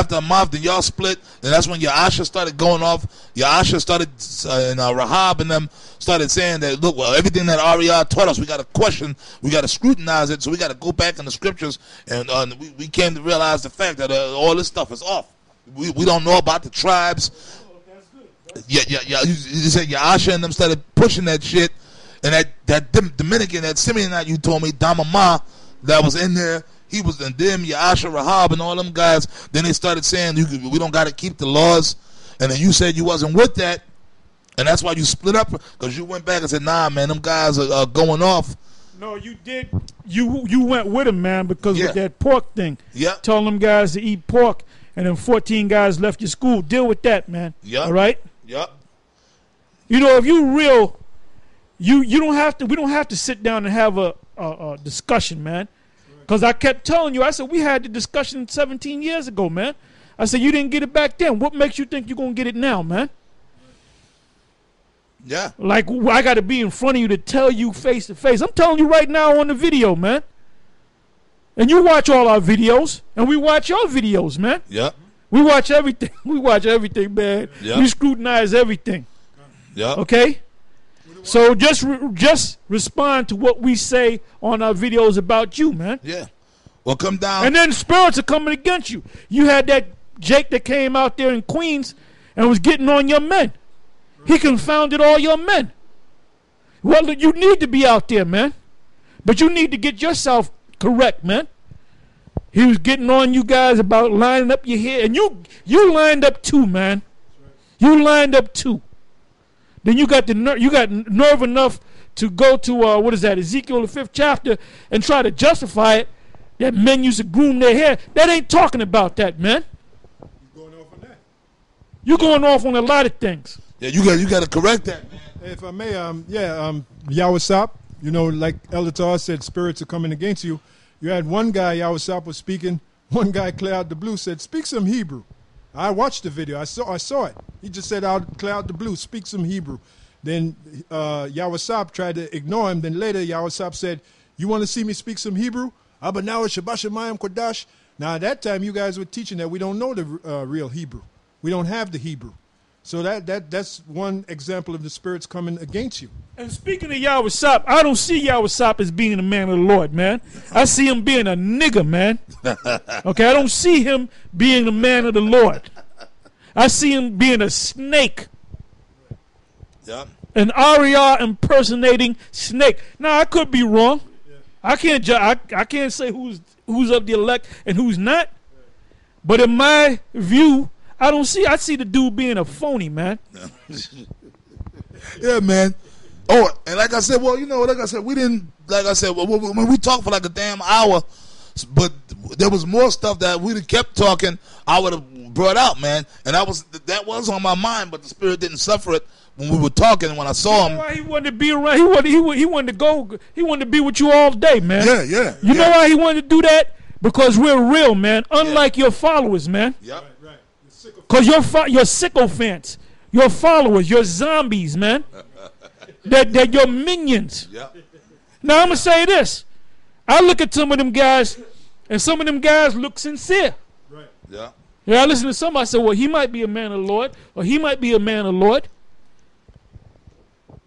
After a month, then y'all split, and that's when Ya'asha started going off. Ya'asha started, and Rahab and them started saying that, look, well, everything that Ariah taught us, we got to question, we got to scrutinize it, so we got to go back in the scriptures, and we came to realize the fact that all this stuff is off. We don't know about the tribes. Yeah. You said Ya'asha and them started pushing that shit, and that Dominican, that Simeonite you told me, Damama, that was in there. He was in them, Ya'asha, Rahab, and all them guys. Then they started saying, we don't got to keep the laws. And then you said you wasn't with that. And that's why you split up. Because you went back and said, nah, man, them guys are going off. No, you did. You went with him, man, because with that pork thing. Yeah. Telling them guys to eat pork, and then 14 guys left your school. Deal with that, man. Yeah. All right? Yeah. You know, if you real, you don't have to, we don't have to sit down and have a discussion, man. Because I kept telling you, I said, we had the discussion 17 years ago, man. I said, you didn't get it back then. What makes you think you're going to get it now, man? Yeah. Like, I got to be in front of you to tell you face to face. I'm telling you right now on the video, man. And you watch all our videos, and we watch your videos, man. Yeah. We watch everything. We watch everything, man. Yeah. We scrutinize everything. Yeah. Okay? So just respond to what we say on our videos about you, man. Yeah. Well, come down. And then spirits are coming against you. You had that Jake that came out there in Queens and was getting on your men. He confounded all your men. Well, you need to be out there, man. But you need to get yourself correct, man. He was getting on you guys about lining up your hair. And you lined up too, man. You lined up too. Then you got nerve enough to go to what is that, Ezekiel the 5th chapter, and try to justify it that men used to groom their hair. That ain't talking about that, man. You're going off on that. You're going off on a lot of things. Yeah, you got to correct that, man. If I may, Yawasop, you know, like Elder Tar said, spirits are coming against you. You had one guy, Yawasop was speaking. One guy, clear out the blue, said, speak some Hebrew. I watched the video. I saw it. He just said, out, clear out the blue, speak some Hebrew. Then Yawasop tried to ignore him. Then later, Yawasop said, you want to see me speak some Hebrew? Abanawa Shabashamayim Kodash. Now, at that time, you guys were teaching that we don't know the real Hebrew. We don't have the Hebrew. So that's one example of the spirits coming against you. And speaking of Yawasop, I don't see Yawasop as being a man of the Lord, man. I see him being a nigger, man. Okay, I don't see him being a man of the Lord. I see him being a snake. Yeah. An Ariah impersonating snake. Now, I could be wrong. I can't say who's of the elect and who's not. But in my view, I see the dude being a phony, man. Yeah, man. Oh, and like I said, we didn't, when we talked for like a damn hour, but there was more stuff that we'd have kept talking, I would have brought out, man. And that was on my mind, but the spirit didn't suffer it when we were talking. When I saw him, why he wanted to be around? He wanted to go. He wanted to be with you all day, man. Yeah. You know why he wanted to do that? Because we're real, man. Unlike your followers, man. Yep. Right. Because your sycophants, your followers, your zombies, man. They're your minions. Yep. Now, I'm going to say this. I look at some of them guys, and some of them guys look sincere. Right. Yeah. Yeah, I listen to somebody say, well, he might be a man of the Lord, or he might be a man of the Lord.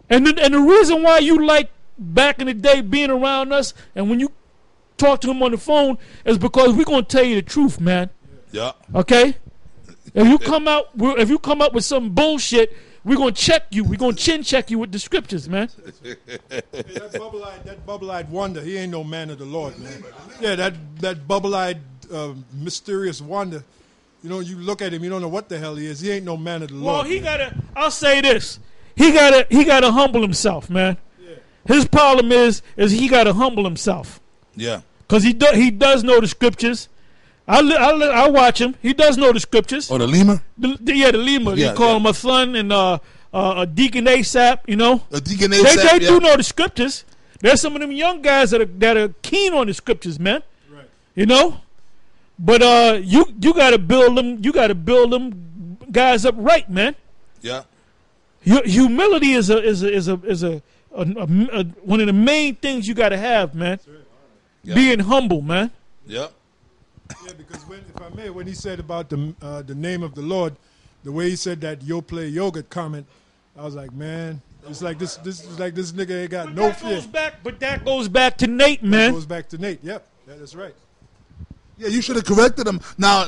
And the reason why you like back in the day being around us, and when you talk to him on the phone, is because we're going to tell you the truth, man. Yeah. Okay? If you come up with some bullshit, we're going to check you. We're going to chin check you with the scriptures, man. Hey, that bubble-eyed wonder, he ain't no man of the Lord, man. Yeah, that bubble-eyed mysterious wonder, you know, you look at him, you don't know what the hell he is. He ain't no man of the Lord. Well, I'll say this. He gotta humble himself, man. Yeah. His problem is he gotta humble himself. Yeah. Because he does know the scriptures. I watch him. He does know the scriptures. Oh, the Lima? The Lima. Yeah, you call him a son and a Deacon ASAP, you know. A Deacon ASAP, They do know the scriptures. There's some of them young guys that are keen on the scriptures, man. Right. You know? But you gotta build them. You gotta build them guys up right, man. Yeah. Humility is one of the main things you gotta have, man. Yeah. Being humble, man. Yeah. Yeah, because if I may, when he said about the name of the Lord, the way he said that "yo play yogurt" comment, I was like, man, it's like this nigga ain't got no fear. But that goes back to Nate, That man. goes back to Nate. Yep, that's right. Yeah, you should have corrected him. Now,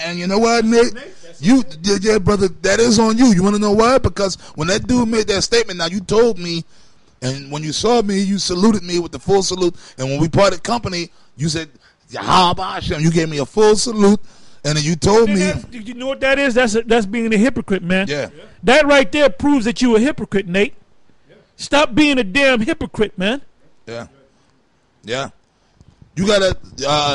and you know what, Nate? Yeah, brother, that is on you. You want to know why? Because when that dude made that statement, now you told me, and when you saw me, you saluted me with the full salute. And when we parted company, you said, Yahweh Hashem. You gave me a full salute, and then you told me. You know what that is? That's being a hypocrite, man. Yeah. That right there proves that you a hypocrite, Nate. Stop being a damn hypocrite, man. Yeah. Yeah. You gotta,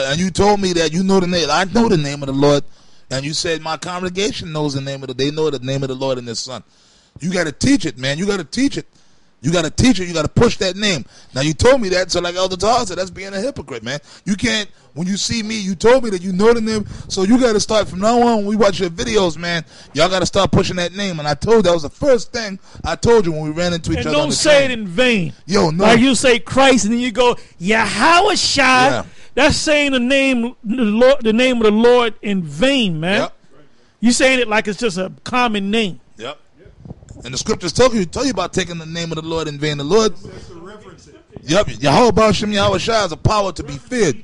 and you told me that you know the name. I know the name of the Lord, and you said my congregation knows the name of they know the name of the Lord and His Son. You gotta teach it, man. You gotta teach it. You gotta teach it. You gotta push that name. Now you told me that, so like Elder Tahar said, that's being a hypocrite, man. You can't. When you see me, you told me that you know the name, so you gotta start from now on. When we watch your videos, man, y'all gotta start pushing that name. And I told that was the first thing I told you when we ran into each And other. don't say it in vain. Yo, no. Like you say Christ, and then you go Yahweh Shai. Yeah. That's saying the name of the Lord in vain, man. Yep. You saying it like it's just a common name. Yep. And the scriptures tell you about taking the name of the Lord in vain. The Lord. Yep. Yahweh Shem Yahweh Shai is a power to be feared.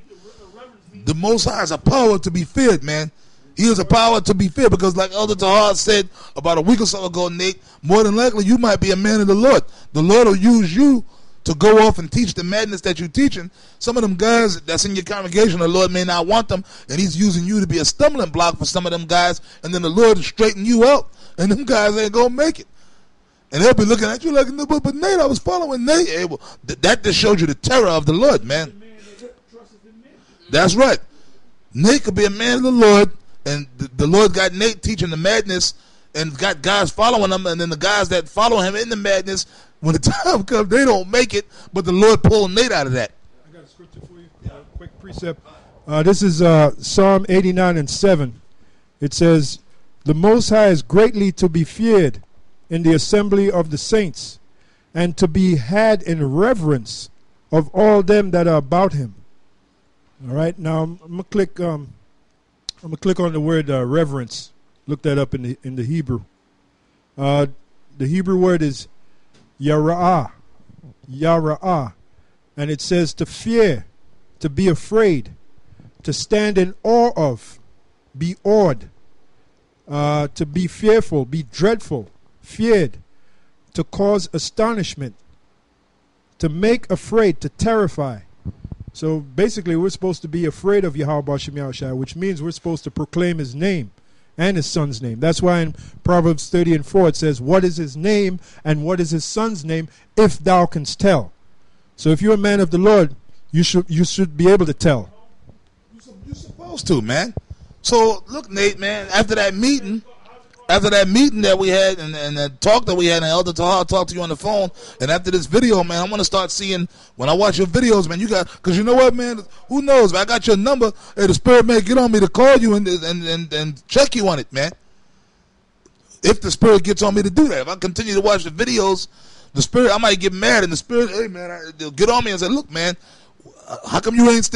The Most High is a power to be feared, man. He is a power to be feared because, like Elder Tahar said about a week or so ago, Nate, more than likely you might be a man of the Lord. The Lord will use you to go off and teach the madness that you're teaching. Some of them guys that's in your congregation, the Lord may not want them, and He's using you to be a stumbling block for some of them guys, and then the Lord will straighten you out, and them guys ain't going to make it. And they'll be looking at you like, but Nate, I was following Nate. Hey, well, that just showed you the terror of the Lord, man. That's right. Nate could be a man of the Lord, and the Lord got Nate teaching the madness, and got guys following him, and then the guys that follow him in the madness, when the time comes, they don't make it, but the Lord pulled Nate out of that. I got a scripture for you. Quick precept. This is Psalm 89:7. It says, "The Most High is greatly to be feared in the assembly of the saints, and to be had in reverence of all them that are about Him." All right. Now I'm gonna click. I'm gonna click on the word reverence. Look that up in the Hebrew. The Hebrew word is Yara'ah, Yara'ah, and it says to fear, to be afraid, to stand in awe of, be awed, to be fearful, be dreadful, feared, to cause astonishment, to make afraid, to terrify. So basically we're supposed to be afraid of Yahweh Shem Yahweh Shai, which means we're supposed to proclaim His name and His Son's name. That's why in Proverbs 30:4 it says, "What is His name and what is His Son's name, if thou canst tell?" So if you're a man of the Lord, you should be able to tell. You're supposed to, man. So look, Nate, man, after that meeting that we had and the talk that we had, and Elder Tahar talked to you on the phone, and after this video, man, I want to start seeing, when I watch your videos, man, because you know what, man, who knows, I got your number, hey, the Spirit may get on me to call you and check you on it, man. If the Spirit gets on me to do that. If I continue to watch the videos, the Spirit, I might get mad, and the Spirit, hey, man, they'll get on me and say, look, man, how come you ain't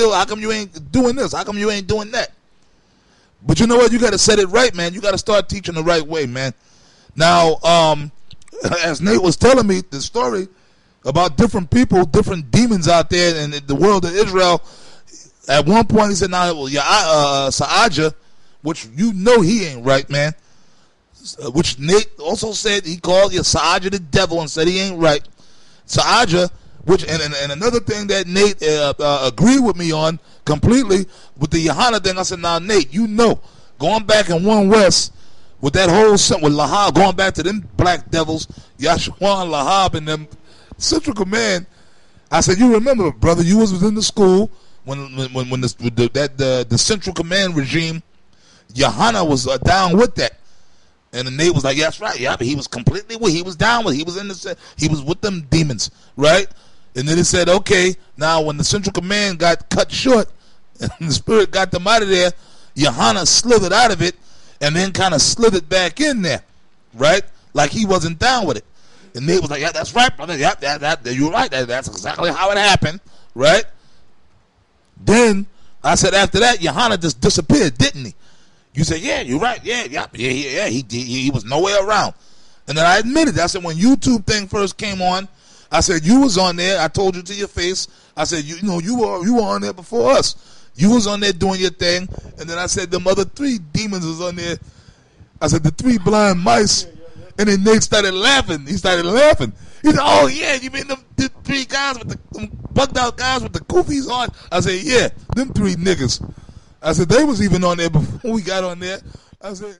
doing this? How come you ain't doing that? But you know what? You got to set it right, man. You got to start teaching the right way, man. Now, as Nate was telling me the story about different people, different demons out there in the world of Israel, at one point he said, now, well, Sa'ajah, which you know he ain't right, man, which Nate also said he called Sa'ajah the devil and said he ain't right. Sa'ajah, which and another thing that Nate agreed with me on completely with the Yohana thing. I said, now Nate, you know, going back in 1 West with that whole with Lahab, going back to them black devils, Yahshua, Lahab, and them Central Command. I said, you remember, brother, you was within the school when the Central Command regime, Yohana was down with that. And then Nate was like, yeah, that's right. Yeah, but he was completely he was down with it. He was with them demons, right? And then it said, okay, now when the Central Command got cut short and the Spirit got them out of there, Yohana slithered out of it and then kind of slithered back in there, right? Like he wasn't down with it. And Nate was like, yeah, that's right, brother. Yeah, you're right. That's exactly how it happened, right? Then I said, after that, Johanna just disappeared, didn't he? You said, yeah, you're right. Yeah. He was nowhere around. And then I admitted, I said, when YouTube thing first came on, I said, you was on there. I told you to your face. I said, you were on there before us. You was on there doing your thing. And then I said, them other 3 demons was on there. I said, the 3 blind mice. And then Nate started laughing. He started laughing. He said, oh, yeah, you mean them 3 guys with them bugged out guys with the goofies on? I said, yeah, them 3 niggas. I said, they was even on there before we got on there. I said...